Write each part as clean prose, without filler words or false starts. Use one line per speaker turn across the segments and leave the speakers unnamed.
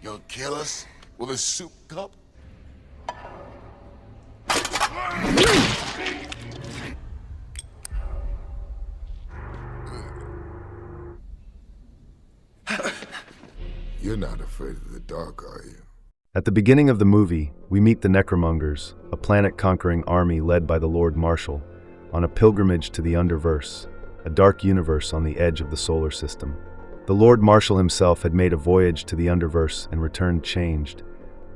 gonna kill us with a soup cup?
You're not afraid of the dark, are you?
At the beginning of the movie, we meet the Necromongers, a planet-conquering army led by the Lord Marshal, on a pilgrimage to the Underverse, a dark universe on the edge of the solar system. The Lord Marshal himself had made a voyage to the Underverse and returned changed,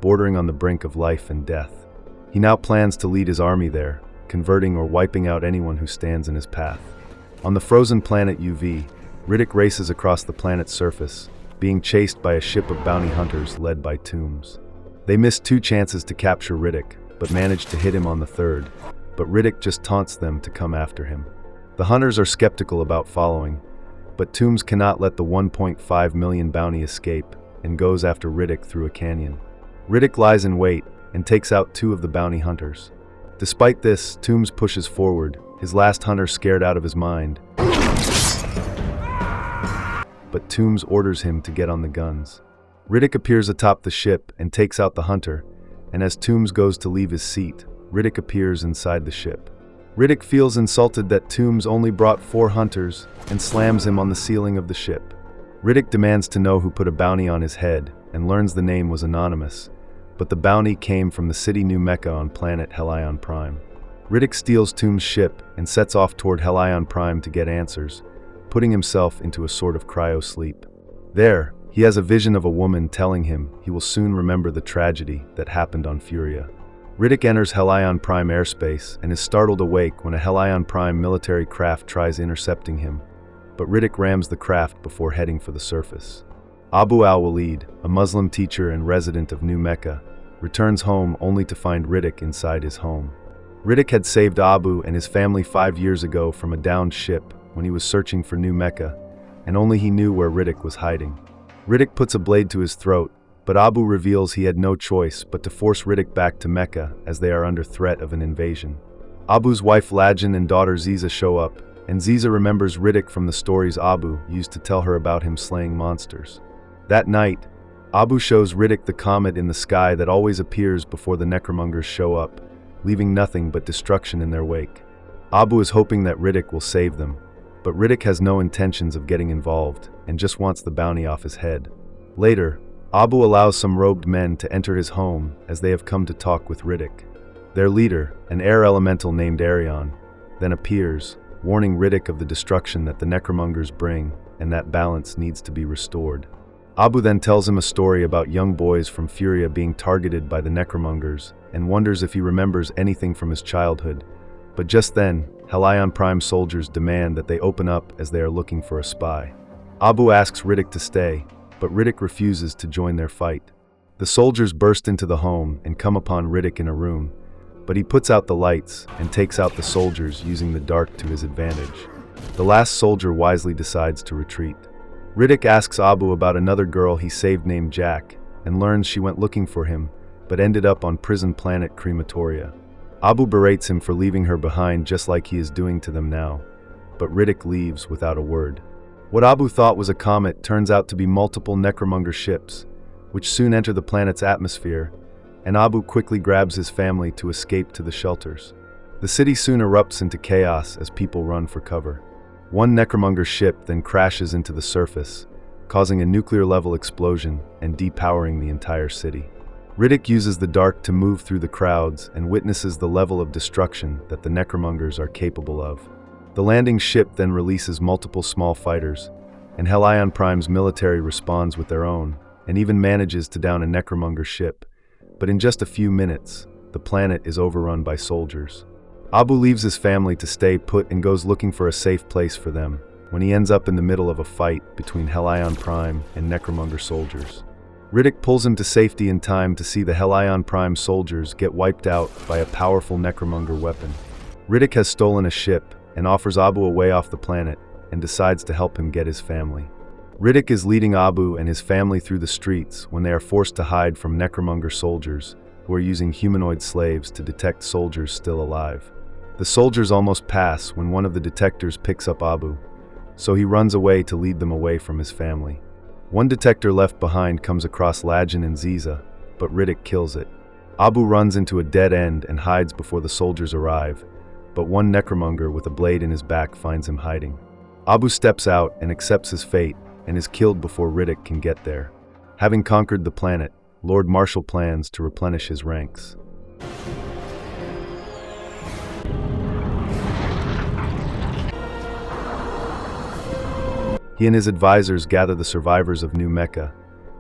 bordering on the brink of life and death. He now plans to lead his army there, converting or wiping out anyone who stands in his path. On the frozen planet UV, Riddick races across the planet's surface, being chased by a ship of bounty hunters led by Tombs. They miss 2 chances to capture Riddick, but manage to hit him on the 3rd, but Riddick just taunts them to come after him. The hunters are skeptical about following, but Tombs cannot let the 1.5 million bounty escape and goes after Riddick through a canyon. Riddick lies in wait and takes out 2 of the bounty hunters. Despite this, Tombs pushes forward, his last hunter scared out of his mind, but Tombs orders him to get on the guns. Riddick appears atop the ship and takes out the hunter, and as Tombs goes to leave his seat, Riddick appears inside the ship. Riddick feels insulted that Tombs only brought 4 hunters and slams him on the ceiling of the ship. Riddick demands to know who put a bounty on his head and learns the name was anonymous, but the bounty came from the city New Mecca on planet Helion Prime. Riddick steals Tombs' ship and sets off toward Helion Prime to get answers, putting himself into a sort of cryo-sleep. There, he has a vision of a woman telling him he will soon remember the tragedy that happened on Furia. Riddick enters Helion Prime airspace and is startled awake when a Helion Prime military craft tries intercepting him, but Riddick rams the craft before heading for the surface. Abu al-Walid, a Muslim teacher and resident of New Mecca, returns home only to find Riddick inside his home. Riddick had saved Abu and his family 5 years ago from a downed ship when he was searching for New Mecca, and only he knew where Riddick was hiding. Riddick puts a blade to his throat, but Abu reveals he had no choice but to force Riddick back to Mecca as they are under threat of an invasion. Abu's wife Lajan and daughter Ziza show up, and Ziza remembers Riddick from the stories Abu used to tell her about him slaying monsters. That night, Abu shows Riddick the comet in the sky that always appears before the Necromongers show up, leaving nothing but destruction in their wake. Abu is hoping that Riddick will save them, but Riddick has no intentions of getting involved and just wants the bounty off his head. Later, Abu allows some robed men to enter his home as they have come to talk with Riddick. Their leader, an air elemental named Arion, then appears, warning Riddick of the destruction that the Necromongers bring and that balance needs to be restored. Abu then tells him a story about young boys from Furia being targeted by the Necromongers and wonders if he remembers anything from his childhood, but just then, Helion Prime soldiers demand that they open up as they are looking for a spy. Abu asks Riddick to stay, but Riddick refuses to join their fight. The soldiers burst into the home and come upon Riddick in a room, but he puts out the lights and takes out the soldiers using the dark to his advantage. The last soldier wisely decides to retreat. Riddick asks Abu about another girl he saved named Jack, and learns she went looking for him, but ended up on prison planet Crematoria. Abu berates him for leaving her behind just like he is doing to them now, but Riddick leaves without a word. What Abu thought was a comet turns out to be multiple Necromonger ships, which soon enter the planet's atmosphere, and Abu quickly grabs his family to escape to the shelters. The city soon erupts into chaos as people run for cover. One Necromonger ship then crashes into the surface, causing a nuclear-level explosion and depowering the entire city. Riddick uses the dark to move through the crowds and witnesses the level of destruction that the Necromongers are capable of. The landing ship then releases multiple small fighters, and Helion Prime's military responds with their own, and even manages to down a Necromonger ship. But in just a few minutes, the planet is overrun by soldiers. Abu leaves his family to stay put and goes looking for a safe place for them, when he ends up in the middle of a fight between Helion Prime and Necromonger soldiers. Riddick pulls him to safety in time to see the Helion Prime soldiers get wiped out by a powerful Necromonger weapon. Riddick has stolen a ship and offers Abu a way off the planet and decides to help him get his family. Riddick is leading Abu and his family through the streets when they are forced to hide from Necromonger soldiers who are using humanoid slaves to detect soldiers still alive. The soldiers almost pass when one of the detectors picks up Abu, so he runs away to lead them away from his family. One detector left behind comes across Lajin and Ziza, but Riddick kills it. Abu runs into a dead end and hides before the soldiers arrive, but one Necromonger with a blade in his back finds him hiding. Abu steps out and accepts his fate and is killed before Riddick can get there. Having conquered the planet, Lord Marshal plans to replenish his ranks. He and his advisors gather the survivors of New Mecca,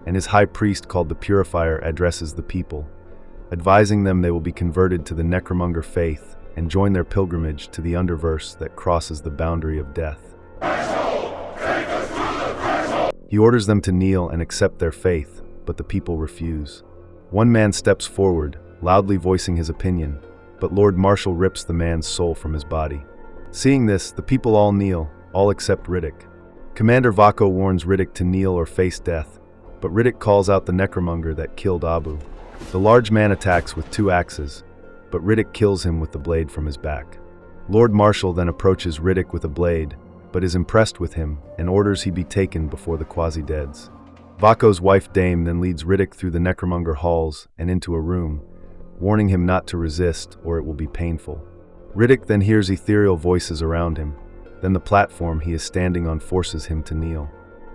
and his high priest called the Purifier addresses the people, advising them they will be converted to the Necromonger faith and join their pilgrimage to the underverse that crosses the boundary of death. He orders them to kneel and accept their faith, but the people refuse. One man steps forward, loudly voicing his opinion, but Lord Marshal rips the man's soul from his body. Seeing this, the people all kneel, all except Riddick. Commander Vako warns Riddick to kneel or face death, but Riddick calls out the Necromonger that killed Abu. The large man attacks with 2 axes, but Riddick kills him with the blade from his back. Lord Marshal then approaches Riddick with a blade, but is impressed with him and orders he be taken before the quasi-deads. Vako's wife Dame then leads Riddick through the Necromonger halls and into a room, warning him not to resist or it will be painful. Riddick then hears ethereal voices around him. Then the platform he is standing on forces him to kneel.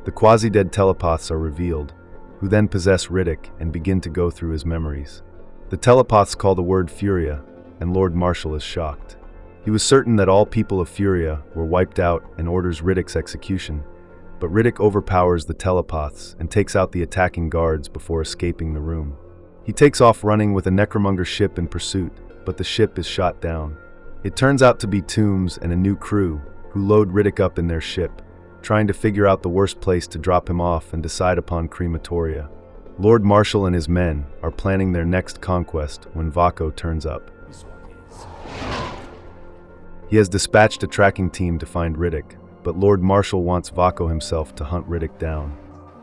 The quasi-dead telepaths are revealed, who then possess Riddick and begin to go through his memories. The telepaths call the word Furia, and Lord Marshal is shocked. He was certain that all people of Furia were wiped out and orders Riddick's execution, but Riddick overpowers the telepaths and takes out the attacking guards before escaping the room. He takes off running with a Necromonger ship in pursuit, but the ship is shot down. It turns out to be Tombs and a new crew, who load Riddick up in their ship, trying to figure out the worst place to drop him off and decide upon Crematoria. Lord Marshal and his men are planning their next conquest when Vako turns up. He has dispatched a tracking team to find Riddick, but Lord Marshal wants Vako himself to hunt Riddick down.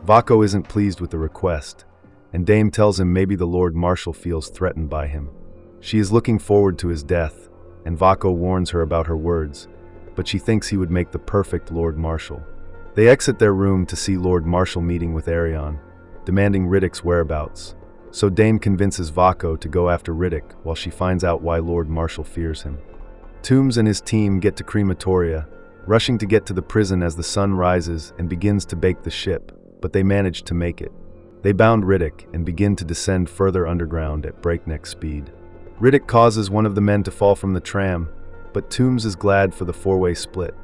Vako isn't pleased with the request, and Dame tells him maybe the Lord Marshal feels threatened by him. She is looking forward to his death, and Vako warns her about her words, but she thinks he would make the perfect Lord Marshal. They exit their room to see Lord Marshal meeting with Helion, demanding Riddick's whereabouts. So Dame convinces Vako to go after Riddick while she finds out why Lord Marshal fears him. Tombs and his team get to Crematoria, rushing to get to the prison as the sun rises and begins to bake the ship, but they manage to make it. They bound Riddick and begin to descend further underground at breakneck speed. Riddick causes one of the men to fall from the tram, but Tombs is glad for the 4-way split.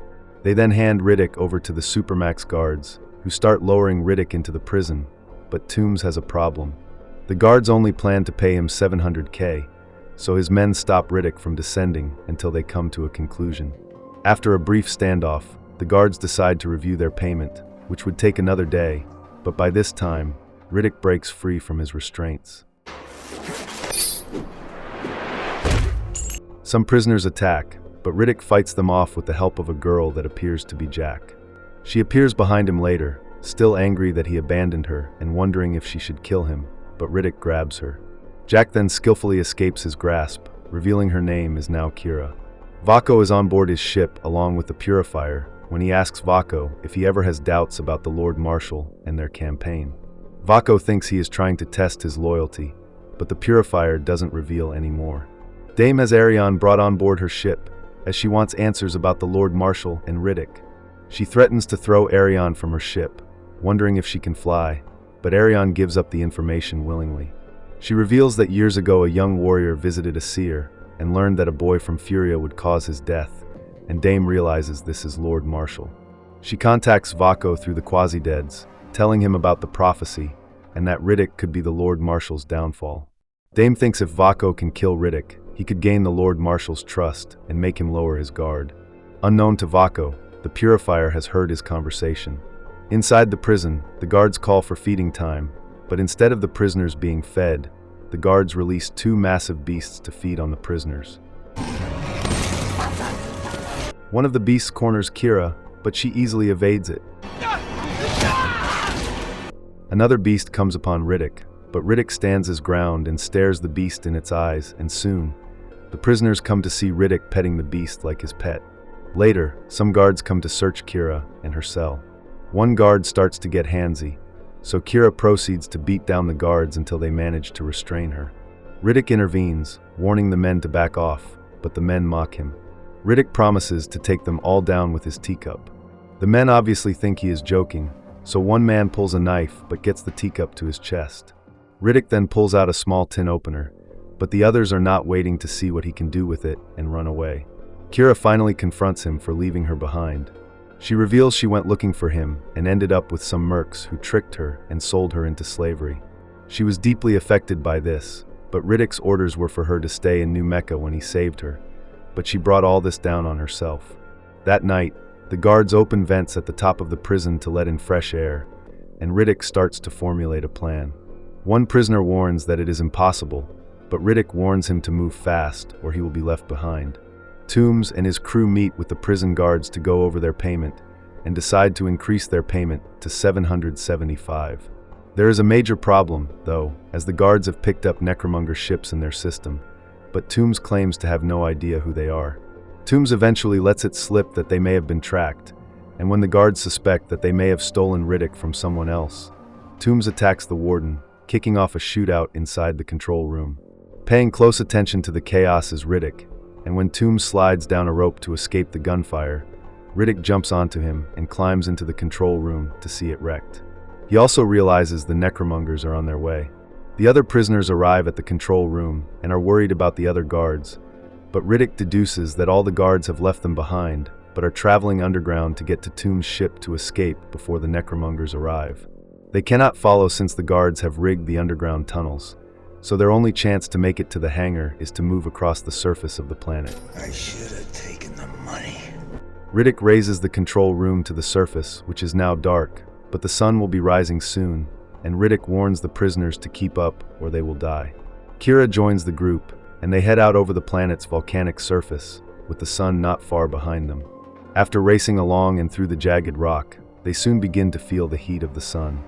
They then hand Riddick over to the Supermax guards, who start lowering Riddick into the prison, but Tombs has a problem. The guards only plan to pay him 700k, so his men stop Riddick from descending until they come to a conclusion. After a brief standoff, the guards decide to review their payment, which would take another day, but by this time, Riddick breaks free from his restraints. Some prisoners attack, but Riddick fights them off with the help of a girl that appears to be Jack. She appears behind him later, still angry that he abandoned her and wondering if she should kill him, but Riddick grabs her. Jack then skillfully escapes his grasp, revealing her name is now Kira. Vako is on board his ship along with the Purifier when he asks Vako if he ever has doubts about the Lord Marshal and their campaign. Vako thinks he is trying to test his loyalty, but the Purifier doesn't reveal any more. Dame has Helion brought on board her ship, as she wants answers about the Lord Marshal and Riddick. She threatens to throw Helion from her ship, wondering if she can fly, but Helion gives up the information willingly. She reveals that years ago a young warrior visited a seer and learned that a boy from Furia would cause his death, and Dame realizes this is Lord Marshal. She contacts Vako through the Quasi-Deads, telling him about the prophecy and that Riddick could be the Lord Marshal's downfall. Dame thinks if Vako can kill Riddick, he could gain the Lord Marshal's trust and make him lower his guard. Unknown to Vako, the Purifier has heard his conversation. Inside the prison, the guards call for feeding time, but instead of the prisoners being fed, the guards release 2 massive beasts to feed on the prisoners. One of the beasts corners Kira, but she easily evades it. Another beast comes upon Riddick, but Riddick stands his ground and stares the beast in its eyes, and soon, the prisoners come to see Riddick petting the beast like his pet. Later, some guards come to search Kira and her cell. One guard starts to get handsy, so Kira proceeds to beat down the guards until they manage to restrain her. Riddick intervenes, warning the men to back off, but the men mock him. Riddick promises to take them all down with his teacup. The men obviously think he is joking, so one man pulls a knife but gets the teacup to his chest. Riddick then pulls out a small tin opener, but the others are not waiting to see what he can do with it and run away. Kira finally confronts him for leaving her behind. She reveals she went looking for him and ended up with some mercs who tricked her and sold her into slavery. She was deeply affected by this, but Riddick's orders were for her to stay in New Mecca when he saved her, but she brought all this down on herself. That night, the guards open vents at the top of the prison to let in fresh air, and Riddick starts to formulate a plan. One prisoner warns that it is impossible, but Riddick warns him to move fast or he will be left behind. Toombs and his crew meet with the prison guards to go over their payment and decide to increase their payment to 775. There is a major problem, though, as the guards have picked up Necromonger ships in their system, but Toombs claims to have no idea who they are. Toombs eventually lets it slip that they may have been tracked, and when the guards suspect that they may have stolen Riddick from someone else, Toombs attacks the warden, kicking off a shootout inside the control room. Paying close attention to the chaos is Riddick, and when Toombs slides down a rope to escape the gunfire, Riddick jumps onto him and climbs into the control room to see it wrecked. He also realizes the Necromongers are on their way. The other prisoners arrive at the control room and are worried about the other guards, but Riddick deduces that all the guards have left them behind, but are traveling underground to get to Toombs' ship to escape before the Necromongers arrive. They cannot follow since the guards have rigged the underground tunnels, so their only chance to make it to the hangar is to move across the surface of the planet.
I should have taken the money.
Riddick raises the control room to the surface, which is now dark, but the sun will be rising soon, and Riddick warns the prisoners to keep up or they will die. Kira joins the group, and they head out over the planet's volcanic surface, with the sun not far behind them. After racing along and through the jagged rock, they soon begin to feel the heat of the sun.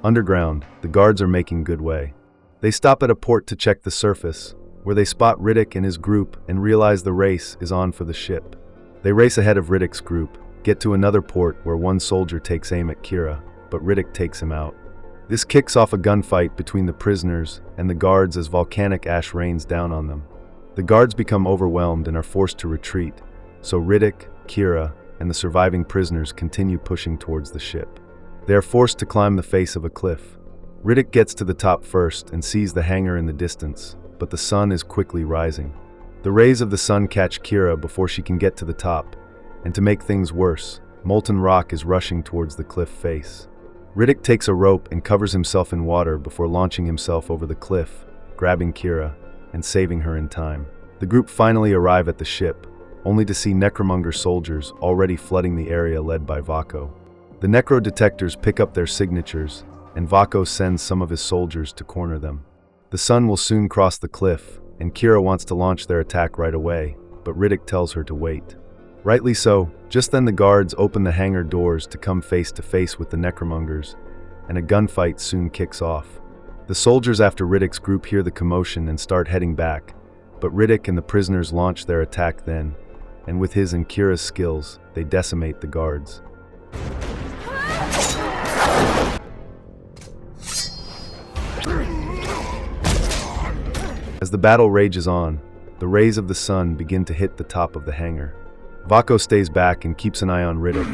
Underground, the guards are making good way. They stop at a port to check the surface, where they spot Riddick and his group and realize the race is on for the ship. They race ahead of Riddick's group, get to another port where one soldier takes aim at Kira, but Riddick takes him out. This kicks off a gunfight between the prisoners and the guards as volcanic ash rains down on them. The guards become overwhelmed and are forced to retreat, so Riddick, Kira, and the surviving prisoners continue pushing towards the ship. They are forced to climb the face of a cliff. Riddick gets to the top first and sees the hangar in the distance, but the sun is quickly rising. The rays of the sun catch Kira before she can get to the top, and to make things worse, molten rock is rushing towards the cliff face. Riddick takes a rope and covers himself in water before launching himself over the cliff, grabbing Kira, and saving her in time. The group finally arrive at the ship, only to see Necromonger soldiers already flooding the area led by Vako. The necro detectors pick up their signatures, and Vako sends some of his soldiers to corner them. The sun will soon cross the cliff, and Kira wants to launch their attack right away, but Riddick tells her to wait. Rightly so, just then the guards open the hangar doors to come face to face with the Necromongers, and a gunfight soon kicks off. The soldiers after Riddick's group hear the commotion and start heading back, but Riddick and the prisoners launch their attack then, and with his and Kira's skills, they decimate the guards. As the battle rages on, the rays of the sun begin to hit the top of the hangar. Vako stays back and keeps an eye on Riddick.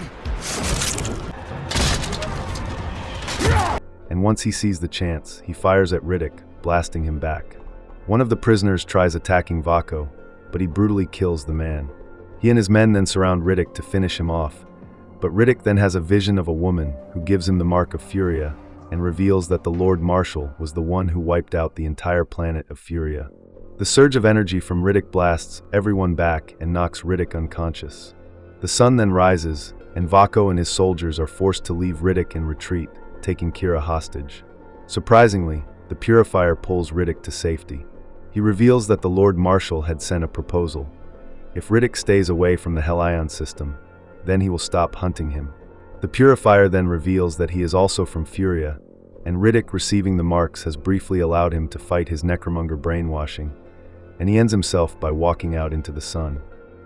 And once he sees the chance, he fires at Riddick, blasting him back. One of the prisoners tries attacking Vako, but he brutally kills the man. He and his men then surround Riddick to finish him off, but Riddick then has a vision of a woman who gives him the mark of Furia and reveals that the Lord Marshal was the one who wiped out the entire planet of Furia. The surge of energy from Riddick blasts everyone back and knocks Riddick unconscious. The sun then rises, and Vako and his soldiers are forced to leave Riddick and retreat, taking Kira hostage. Surprisingly, the Purifier pulls Riddick to safety. He reveals that the Lord Marshal had sent a proposal. If Riddick stays away from the Helion system, then he will stop hunting him. The Purifier then reveals that he is also from Furia, and Riddick receiving the marks has briefly allowed him to fight his Necromonger brainwashing, and he ends himself by walking out into the sun.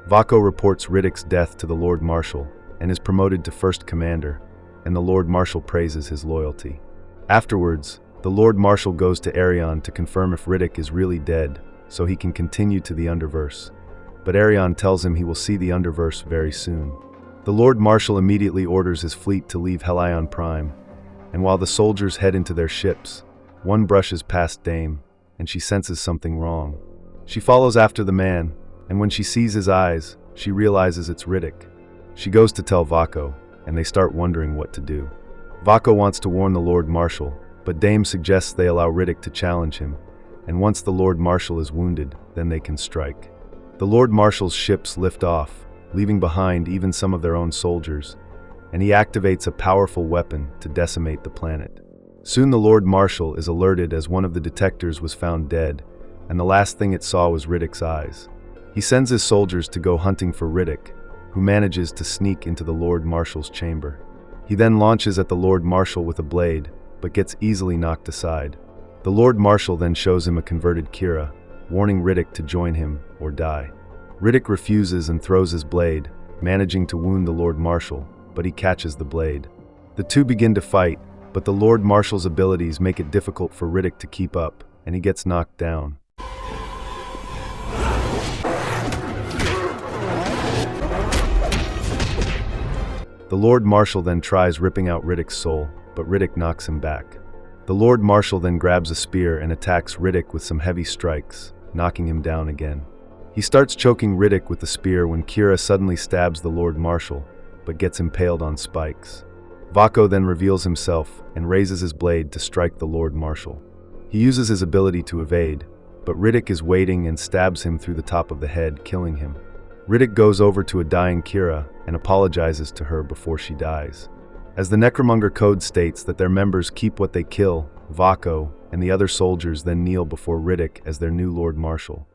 Vako reports Riddick's death to the Lord Marshal and is promoted to First Commander, and the Lord Marshal praises his loyalty. Afterwards, the Lord Marshal goes to Helion to confirm if Riddick is really dead, so he can continue to the Underverse. But Helion tells him he will see the Underverse very soon. The Lord Marshal immediately orders his fleet to leave Helion Prime, and while the soldiers head into their ships, one brushes past Dame, and she senses something wrong. She follows after the man, and when she sees his eyes, she realizes it's Riddick. She goes to tell Vako, and they start wondering what to do. Vako wants to warn the Lord Marshal, but Dame suggests they allow Riddick to challenge him, and once the Lord Marshal is wounded, then they can strike. The Lord Marshal's ships lift off, leaving behind even some of their own soldiers, and he activates a powerful weapon to decimate the planet. Soon the Lord Marshal is alerted as one of the detectors was found dead, and the last thing it saw was Riddick's eyes. He sends his soldiers to go hunting for Riddick, who manages to sneak into the Lord Marshal's chamber. He then launches at the Lord Marshal with a blade, but gets easily knocked aside. The Lord Marshal then shows him a converted Kira, warning Riddick to join him or die. Riddick refuses and throws his blade, managing to wound the Lord Marshal, but he catches the blade. The two begin to fight, but the Lord Marshal's abilities make it difficult for Riddick to keep up, and he gets knocked down. The Lord Marshal then tries ripping out Riddick's soul, but Riddick knocks him back. The Lord Marshal then grabs a spear and attacks Riddick with some heavy strikes, knocking him down again. He starts choking Riddick with the spear when Kira suddenly stabs the Lord Marshal, but gets impaled on spikes. Vako then reveals himself and raises his blade to strike the Lord Marshal. He uses his ability to evade, but Riddick is waiting and stabs him through the top of the head, killing him. Riddick goes over to a dying Kira and apologizes to her before she dies. As the Necromonger code states that their members keep what they kill, Vako and the other soldiers then kneel before Riddick as their new Lord Marshal.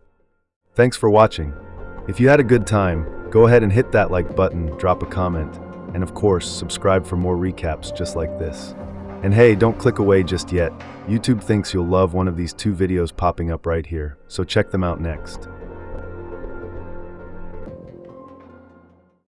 Thanks for watching. If you had a good time, go ahead and hit that like button, drop a comment, and of course, subscribe for more recaps just like this. And hey, don't click away just yet. YouTube thinks you'll love one of these two videos popping up right here, so check them out next.